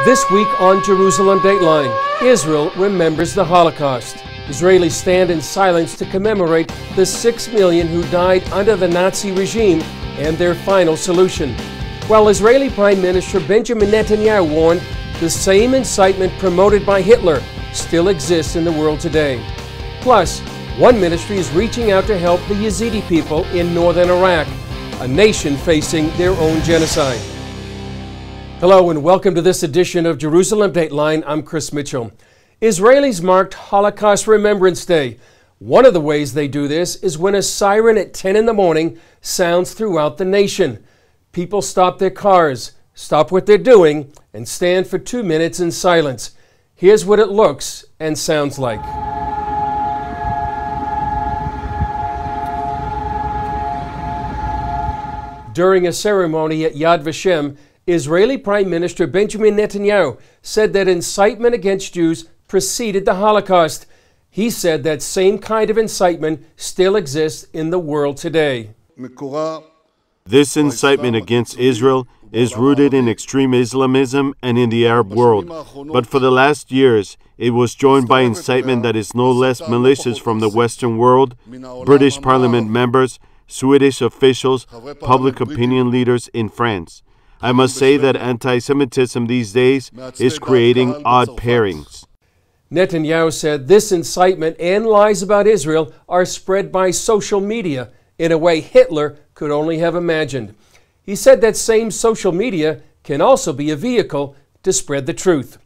This week on Jerusalem Dateline, Israel remembers the Holocaust. Israelis stand in silence to commemorate the 6 million who died under the Nazi regime and their final solution. While Israeli Prime Minister Benjamin Netanyahu warned the same incitement promoted by Hitler still exists in the world today. Plus, one ministry is reaching out to help the Yazidi people in northern Iraq, a nation facing their own genocide. Hello and welcome to this edition of Jerusalem Dateline. I'm Chris Mitchell. Israelis marked Holocaust Remembrance Day. One of the ways they do this is when a siren at 10 in the morning sounds throughout the nation. People stop their cars, stop what they're doing, and stand for 2 minutes in silence. Here's what it looks and sounds like. During a ceremony at Yad Vashem, Israeli Prime Minister Benjamin Netanyahu said that incitement against Jews preceded the Holocaust. He said that same kind of incitement still exists in the world today. This incitement against Israel is rooted in extreme Islamism and in the Arab world. But for the last years, it was joined by incitement that is no less malicious from the Western world, British Parliament members, Swedish officials, public opinion leaders in France. I must say that anti-Semitism these days is creating odd pairings. Netanyahu said this incitement and lies about Israel are spread by social media in a way Hitler could only have imagined. He said that same social media can also be a vehicle to spread the truth.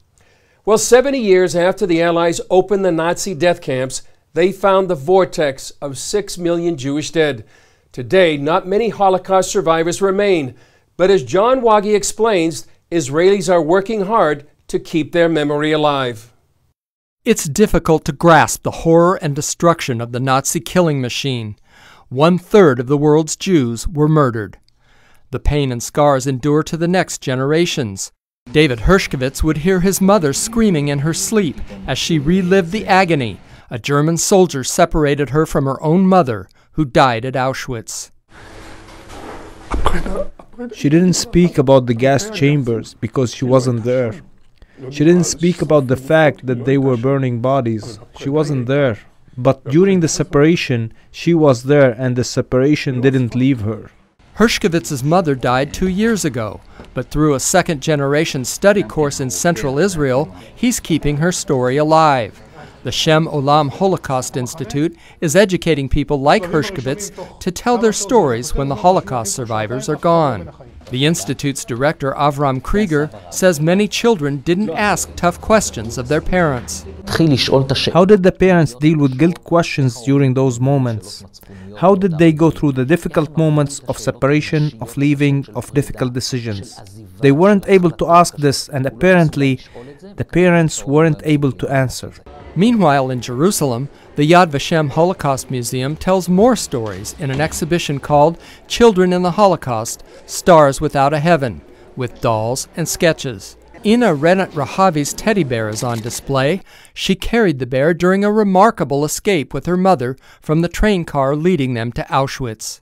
Well, 70 years after the Allies opened the Nazi death camps, they found the vortex of 6 million Jewish dead. Today, not many Holocaust survivors remain. But as John Wagi explains, Israelis are working hard to keep their memory alive. It's difficult to grasp the horror and destruction of the Nazi killing machine. 1/3 of the world's Jews were murdered. The pain and scars endure to the next generations. David Hershkovitz would hear his mother screaming in her sleep as she relived the agony. A German soldier separated her from her own mother, who died at Auschwitz. She didn't speak about the gas chambers because she wasn't there. She didn't speak about the fact that they were burning bodies. She wasn't there. But during the separation, she was there, and the separation didn't leave her. Hershkovitz's mother died 2 years ago, but through a second-generation study course in Central Israel, he's keeping her story alive. The Shem Olam Holocaust Institute is educating people like Hershkovitz to tell their stories when the Holocaust survivors are gone. The Institute's director, Avram Krieger, says many children didn't ask tough questions of their parents. How did the parents deal with guilt questions during those moments? How did they go through the difficult moments of separation, of leaving, of difficult decisions? They weren't able to ask this, and apparently the parents weren't able to answer. Meanwhile, in Jerusalem, the Yad Vashem Holocaust Museum tells more stories in an exhibition called Children in the Holocaust, Stars Without a Heaven, with dolls and sketches. Ina Renat Rahavi's teddy bear is on display. She carried the bear during a remarkable escape with her mother from the train car leading them to Auschwitz.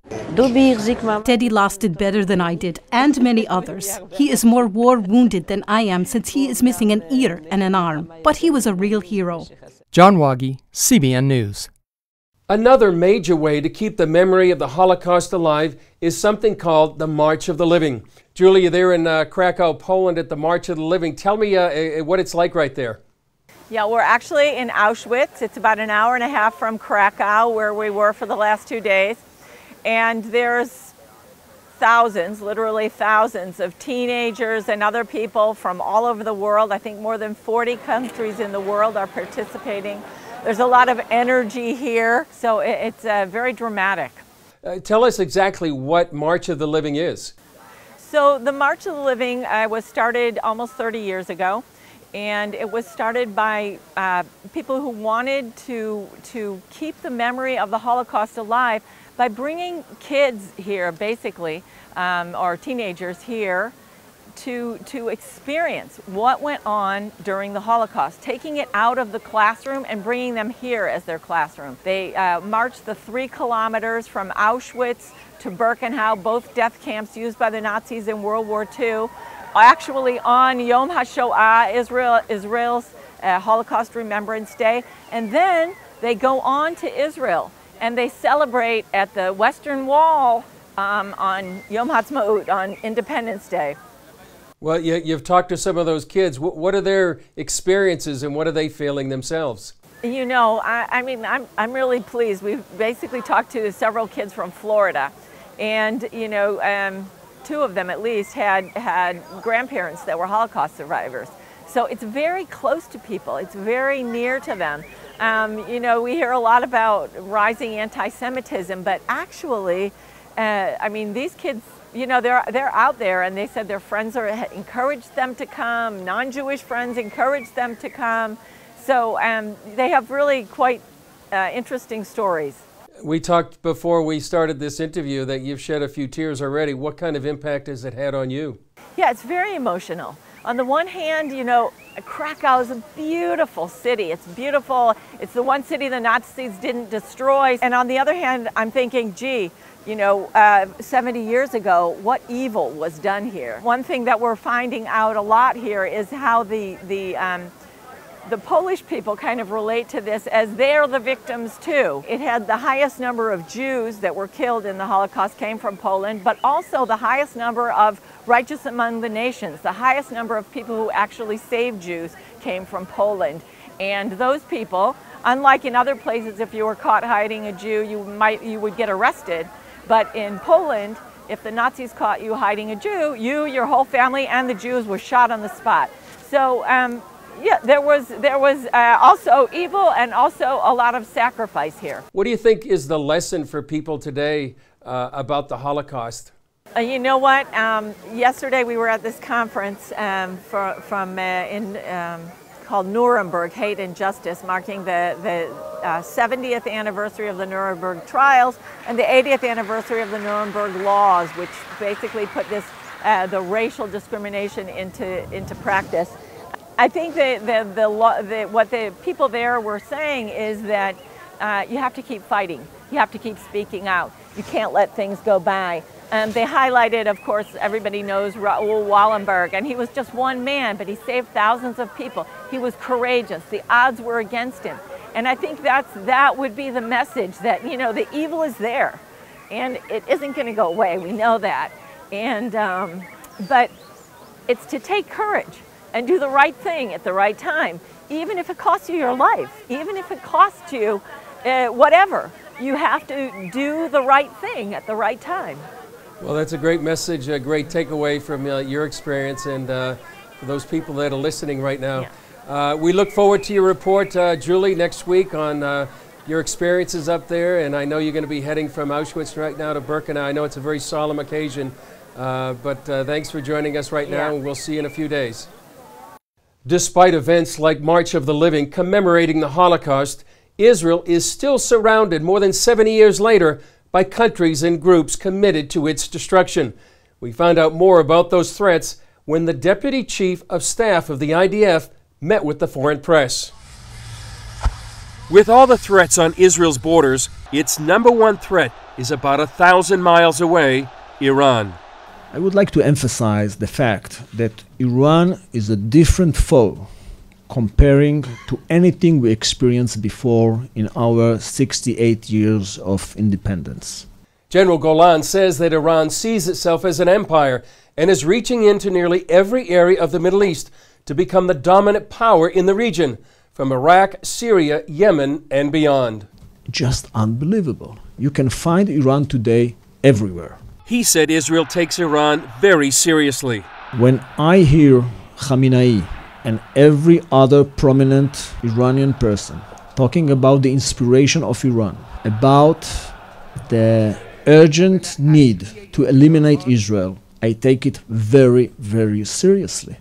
Teddy lasted better than I did, and many others. He is more war-wounded than I am since he is missing an ear and an arm. But he was a real hero. John Wagi, CBN News. Another major way to keep the memory of the Holocaust alive is something called the March of the Living. Julia, they're in Krakow, Poland at the March of the Living. Tell me what it's like right there. Yeah, we're actually in Auschwitz. It's about an hour and a half from Krakow, where we were for the last 2 days. And there's thousands, literally thousands of teenagers and other people from all over the world. I think more than 40 countries in the world are participating. There's a lot of energy here, so it's very dramatic. Tell us exactly what March of the Living is. So the March of the Living was started almost 30 years ago, and it was started by people who wanted to keep the memory of the Holocaust alive by bringing kids here, basically, or teenagers here, to experience what went on during the Holocaust, taking it out of the classroom and bringing them here as their classroom. They marched the 3 kilometers from Auschwitz to Birkenau, both death camps used by the Nazis in World War II, actually on Yom HaShoah, Israel's Holocaust Remembrance Day, and then they go on to Israel and they celebrate at the Western Wall on Yom HaTzmaut, on Independence Day. Well, you've talked to some of those kids. What are their experiences and what are they feeling themselves? You know, I mean, I'm really pleased. We've basically talked to several kids from Florida, and you know, two of them at least had grandparents that were Holocaust survivors. So it's very close to people. It's very near to them. You know, we hear a lot about rising anti-Semitism, but actually, I mean, these kids, you know, they're out there, and they said their friends encouraged them to come. Non-Jewish friends encouraged them to come. So they have really quite interesting stories. We talked before we started this interview that you've shed a few tears already. What kind of impact has it had on you? Yeah, it's very emotional. On the one hand, you know, Krakow is a beautiful city. It's beautiful. It's the one city the Nazis didn't destroy. And on the other hand, I'm thinking, gee, you know, 70 years ago, what evil was done here? One thing that we're finding out a lot here is how the Polish people kind of relate to this as they're the victims too. It had the highest number of Jews that were killed in the Holocaust came from Poland, but also the highest number of righteous among the nations. The highest number of people who actually saved Jews came from Poland. And those people, unlike in other places, if you were caught hiding a Jew, you would get arrested. But in Poland, if the Nazis caught you hiding a Jew, you, your whole family, and the Jews were shot on the spot. So yeah, there was also evil and also a lot of sacrifice here. What do you think is the lesson for people today about the Holocaust? You know what? Yesterday we were at this conference called Nuremberg, Hate and Justice, marking the 70th anniversary of the Nuremberg trials and the 80th anniversary of the Nuremberg laws, which basically put this the racial discrimination into practice. I think what the people there were saying is that you have to keep fighting. You have to keep speaking out. You can't let things go by. They highlighted, of course, everybody knows Raoul Wallenberg, and he was just one man, but he saved thousands of people. He was courageous. The odds were against him. And I think that would be the message, that, you know, the evil is there, and it isn't going to go away. We know that. And but it's to take courage and do the right thing at the right time, even if it costs you your life, even if it costs you whatever. You have to do the right thing at the right time. Well, that's a great message, a great takeaway from your experience, and for those people that are listening right now. Yeah. We look forward to your report, Julie, next week on your experiences up there, and I know you're going to be heading from Auschwitz right now to Birkenau. I know it's a very solemn occasion, but thanks for joining us right now, and we'll see you in a few days. Despite events like March of the Living commemorating the Holocaust, Israel is still surrounded more than 70 years later by countries and groups committed to its destruction. We found out more about those threats when the Deputy Chief of Staff of the IDF met with the foreign press. With all the threats on Israel's borders, its #1 threat is about 1,000 miles away, Iran. I would like to emphasize the fact that Iran is a different foe comparing to anything we experienced before in our 68 years of independence. General Golan says that Iran sees itself as an empire and is reaching into nearly every area of the Middle East to become the dominant power in the region, from Iraq, Syria, Yemen, and beyond. Just unbelievable. You can find Iran today everywhere. He said Israel takes Iran very seriously. When I hear Khamenei and every other prominent Iranian person talking about the inspiration of Iran, about the urgent need to eliminate Israel, I take it very, very seriously.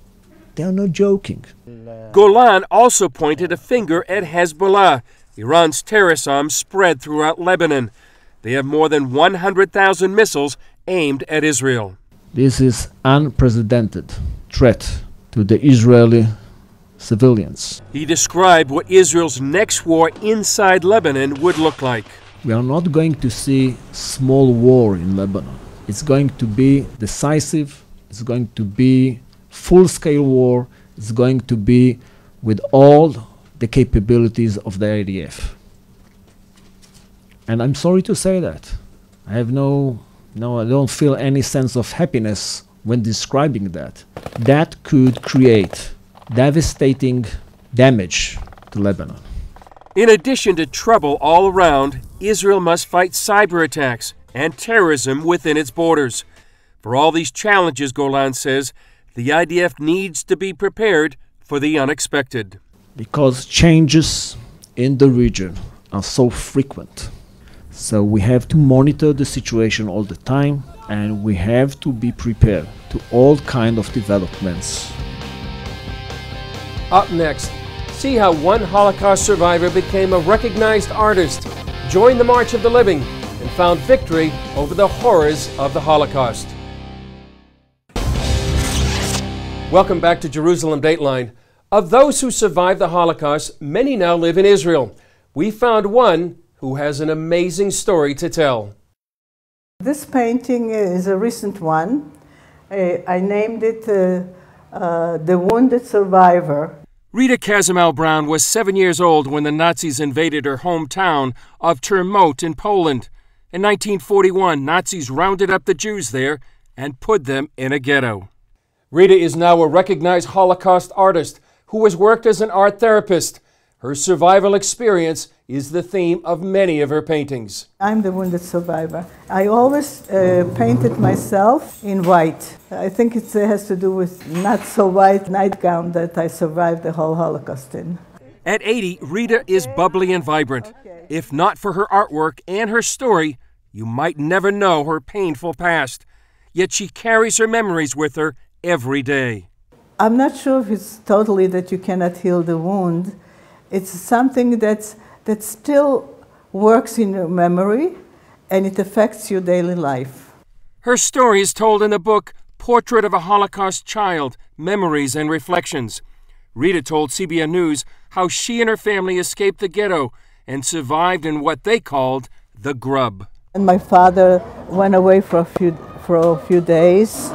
They are not joking. Golan also pointed a finger at Hezbollah, Iran's terrorist arm spread throughout Lebanon. They have more than 100,000 missiles aimed at Israel. This is unprecedented threat to the Israeli civilians. He described what Israel's next war inside Lebanon would look like. We are not going to see small war in Lebanon. It's going to be decisive. It's going to be full-scale war is going to be with all the capabilities of the IDF. And I'm sorry to say that. I have I don't feel any sense of happiness when describing that. That could create devastating damage to Lebanon. In addition to trouble all around, Israel must fight cyber attacks and terrorism within its borders. For all these challenges, Golan says, the IDF needs to be prepared for the unexpected. Because changes in the region are so frequent. So we have to monitor the situation all the time, and we have to be prepared to all kinds of developments. Up next, see how one Holocaust survivor became a recognized artist, joined the March of the Living, and found victory over the horrors of the Holocaust. Welcome back to Jerusalem Dateline. Of those who survived the Holocaust, many now live in Israel. We found one who has an amazing story to tell. This painting is a recent one. I named it The Wounded Survivor. Rita Kazimal-Brown was 7 years old when the Nazis invaded her hometown of Termot in Poland. In 1941, Nazis rounded up the Jews there and put them in a ghetto. Rita is now a recognized Holocaust artist who has worked as an art therapist. Her survival experience is the theme of many of her paintings. I'm the wounded survivor. I always painted myself in white. I think it has to do with not so white nightgown that I survived the whole Holocaust in. At 80, Rita is bubbly and vibrant. If not for her artwork and her story, you might never know her painful past. Yet she carries her memories with her every day. I'm not sure if it's totally that you cannot heal the wound. It's something that still works in your memory, and it affects your daily life. Her story is told in the book Portrait of a Holocaust Child, Memories and Reflections. Rita told CBN News how she and her family escaped the ghetto and survived in what they called the grub. And my father went away for a few days,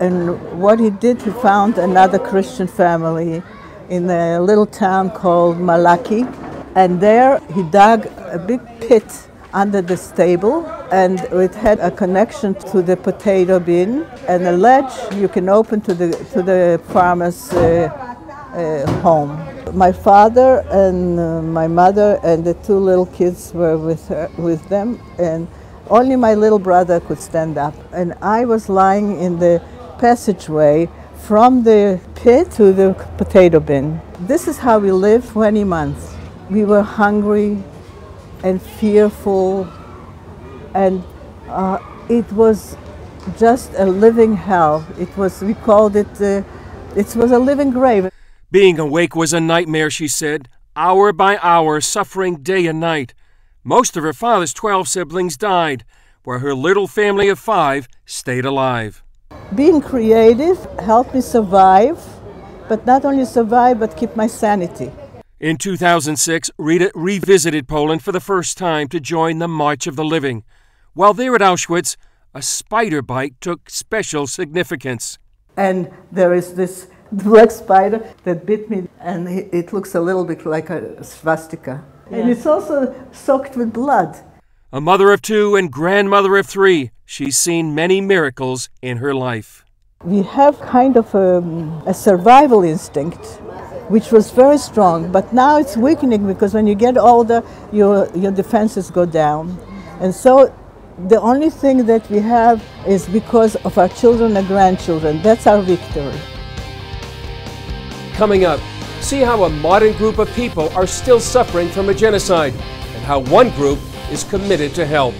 and what he did, he found another Christian family in a little town called Malaki, and there he dug a big pit under the stable, and it had a connection to the potato bin and a ledge you can open to the farmer's home. My father and my mother and the two little kids were with them, and only my little brother could stand up. And I was lying in the passageway from the pit to the potato bin. This is how we lived 20 months. We were hungry and fearful, and it was just a living hell. We called it, it was a living grave. Being awake was a nightmare, she said, hour by hour, suffering day and night. Most of her father's 12 siblings died, where her little family of 5 stayed alive. Being creative helped me survive, but not only survive, but keep my sanity. In 2006, Rita revisited Poland for the first time to join the March of the Living. While there at Auschwitz, a spider bite took special significance. And there is this black spider that bit me, and it looks a little bit like a swastika. Yeah. And it's also soaked with blood. A mother of 2 and grandmother of 3, she's seen many miracles in her life. We have kind of a survival instinct, which was very strong, but now it's weakening because when you get older, your defenses go down. And so the only thing that we have is because of our children and grandchildren. That's our victory. Coming up, see how a modern group of people are still suffering from a genocide and how one group is committed to help.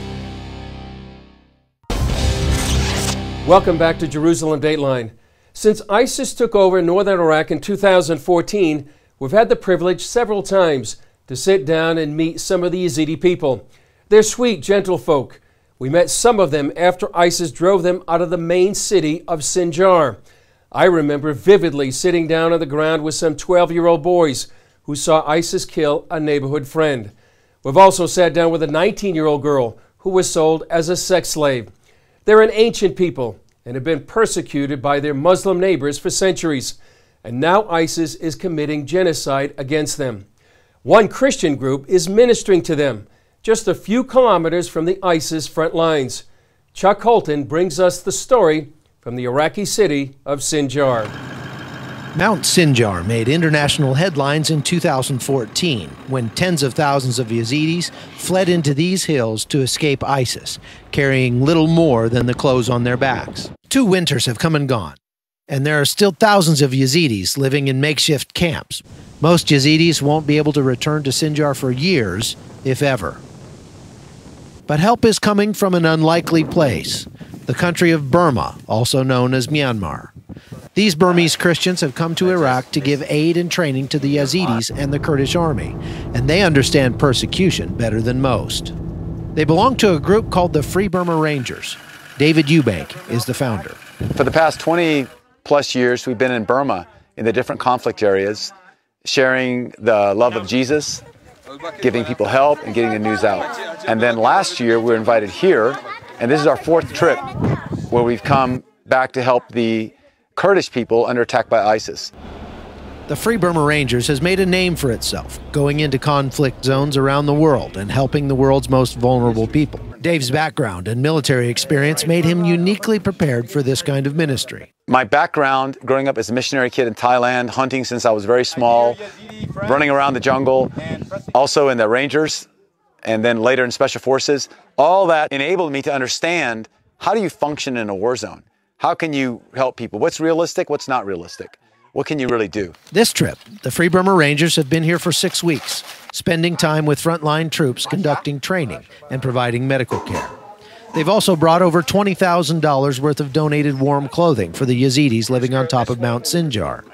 Welcome back to Jerusalem Dateline. Since ISIS took over northern Iraq in 2014, we've had the privilege several times to sit down and meet some of the Yazidi people. They're sweet, gentle folk. We met some of them after ISIS drove them out of the main city of Sinjar. I remember vividly sitting down on the ground with some 12-year-old boys who saw ISIS kill a neighborhood friend. We've also sat down with a 19-year-old girl who was sold as a sex slave. They're an ancient people, and have been persecuted by their Muslim neighbors for centuries. And now ISIS is committing genocide against them. One Christian group is ministering to them, just a few kilometers from the ISIS front lines. Chuck Holton brings us the story from the Iraqi city of Sinjar. Mount Sinjar made international headlines in 2014 when tens of thousands of Yazidis fled into these hills to escape ISIS, carrying little more than the clothes on their backs. 2 winters have come and gone, and there are still thousands of Yazidis living in makeshift camps. Most Yazidis won't be able to return to Sinjar for years, if ever. But help is coming from an unlikely place, the country of Burma, also known as Myanmar. These Burmese Christians have come to Iraq to give aid and training to the Yazidis and the Kurdish army, and they understand persecution better than most. They belong to a group called the Free Burma Rangers. David Eubank is the founder. For the past 20+ years, we've been in Burma in the different conflict areas, sharing the love of Jesus, giving people help, and getting the news out. And then last year, we were invited here, and this is our 4th trip where we've come back to help the Kurdish people under attack by ISIS. The Free Burma Rangers has made a name for itself, going into conflict zones around the world and helping the world's most vulnerable people. Dave's background and military experience made him uniquely prepared for this kind of ministry. My background, growing up as a missionary kid in Thailand, hunting since I was very small, running around the jungle, also in the Rangers, and then later in Special Forces, all that enabled me to understand, how do you function in a war zone? How can you help people? What's realistic? What's not realistic? What can you really do? This trip, the Free Burma Rangers have been here for 6 weeks, spending time with frontline troops conducting training and providing medical care. They've also brought over $20,000 worth of donated warm clothing for the Yazidis living on top of Mount Sinjar.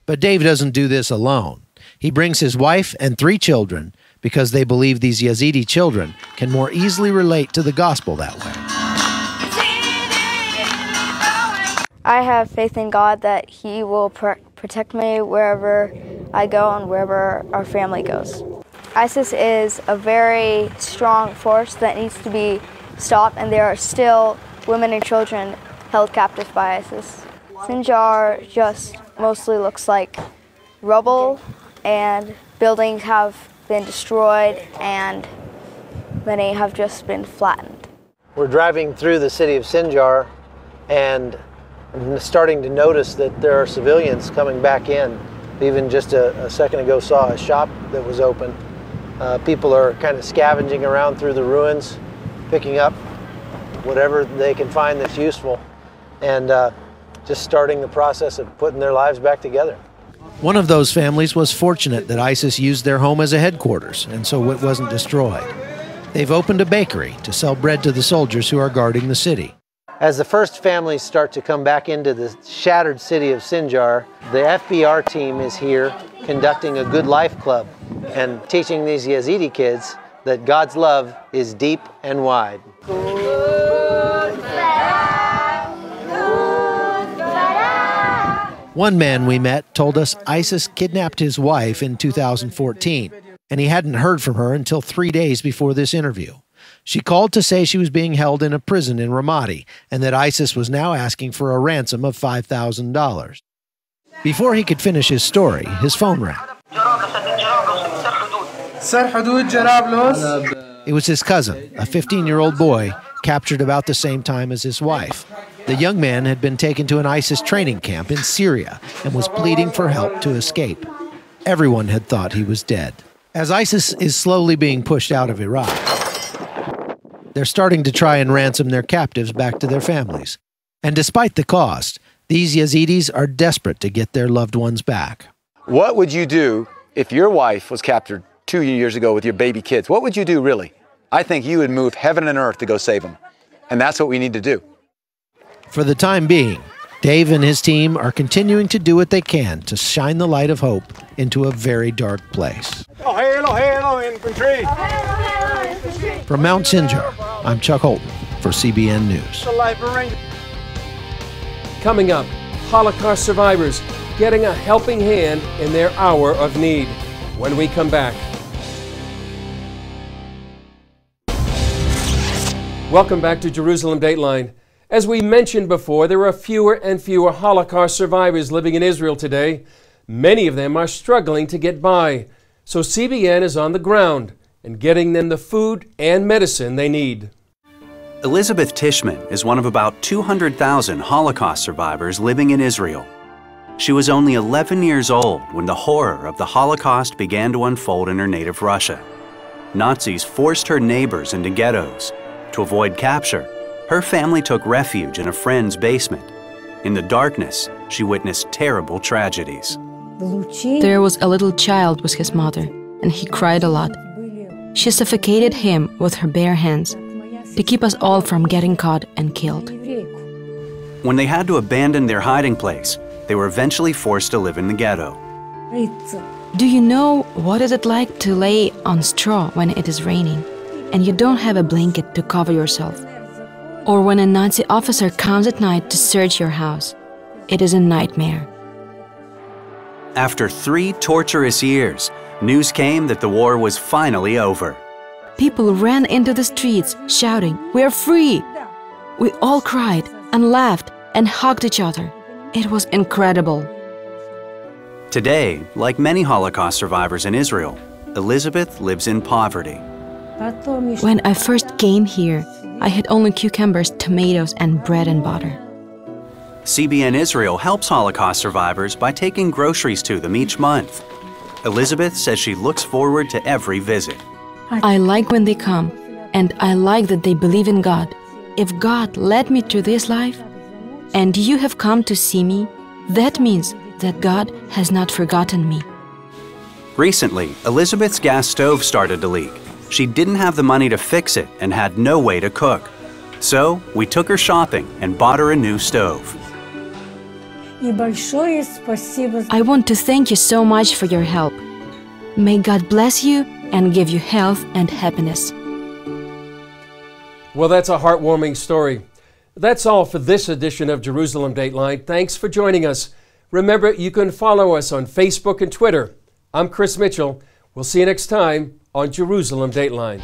But Dave doesn't do this alone. He brings his wife and 3 children because they believe these Yazidi children can more easily relate to the gospel that way. I have faith in God that He will protect me wherever I go and wherever our family goes. ISIS is a very strong force that needs to be stopped, and there are still women and children held captive by ISIS. Sinjar just mostly looks like rubble, and buildings have been destroyed, and many have just been flattened. We're driving through the city of Sinjar, and I'm starting to notice that there are civilians coming back in. Even just a second ago saw a shop that was open. People are kind of scavenging around through the ruins, picking up whatever they can find that's useful, and just starting the process of putting their lives back together. One of those families was fortunate that ISIS used their home as a headquarters, and so it wasn't destroyed. They've opened a bakery to sell bread to the soldiers who are guarding the city. As the first families start to come back into the shattered city of Sinjar, the FBR team is here conducting a Good Life Club and teaching these Yazidi kids that God's love is deep and wide. One man we met told us ISIS kidnapped his wife in 2014, and he hadn't heard from her until 3 days before this interview. She called to say she was being held in a prison in Ramadi and that ISIS was now asking for a ransom of $5,000. Before he could finish his story, his phone rang. It was his cousin, a 15-year-old boy, captured about the same time as his wife. The young man had been taken to an ISIS training camp in Syria and was pleading for help to escape. Everyone had thought he was dead. As ISIS is slowly being pushed out of Iraq, they're starting to try and ransom their captives back to their families. And despite the cost, these Yazidis are desperate to get their loved ones back. What would you do if your wife was captured 2 years ago with your baby kids? What would you do, really? I think you would move heaven and earth to go save them. And that's what we need to do. For the time being, Dave and his team are continuing to do what they can to shine the light of hope into a very dark place. Hello, infantry! From Mount Sinjar, I'm Chuck Holton for CBN News. Coming up, Holocaust survivors getting a helping hand in their hour of need. When we come back. Welcome back to Jerusalem Dateline. As we mentioned before, there are fewer and fewer Holocaust survivors living in Israel today. Many of them are struggling to get by. So CBN is on the ground and getting them the food and medicine they need. Elizabeth Tishman is one of about 200,000 Holocaust survivors living in Israel. She was only 11 years old when the horror of the Holocaust began to unfold in her native Russia. Nazis forced her neighbors into ghettos. To avoid capture, her family took refuge in a friend's basement. In the darkness, she witnessed terrible tragedies. There was a little child with his mother, and he cried a lot. She suffocated him with her bare hands to keep us all from getting caught and killed. When they had to abandon their hiding place, they were eventually forced to live in the ghetto. Do you know what is it like to lay on straw when it is raining and you don't have a blanket to cover yourself? Or when a Nazi officer comes at night to search your house? It is a nightmare. After 3 torturous years, news came that the war was finally over. People ran into the streets shouting, "We are free!" We all cried and laughed and hugged each other. It was incredible. Today, like many Holocaust survivors in Israel, Elizabeth lives in poverty. When I first came here, I had only cucumbers, tomatoes, and bread and butter. CBN Israel helps Holocaust survivors by taking groceries to them each month. Elizabeth says she looks forward to every visit. I like when they come, and I like that they believe in God. If God led me through this life, and you have come to see me, that means that God has not forgotten me. Recently, Elizabeth's gas stove started to leak. She didn't have the money to fix it and had no way to cook. So we took her shopping and bought her a new stove. I want to thank you so much for your help. May God bless you and give you health and happiness. Well, that's a heartwarming story. That's all for this edition of Jerusalem Dateline. Thanks for joining us. Remember, you can follow us on Facebook and Twitter. I'm Chris Mitchell. We'll see you next time on Jerusalem Dateline.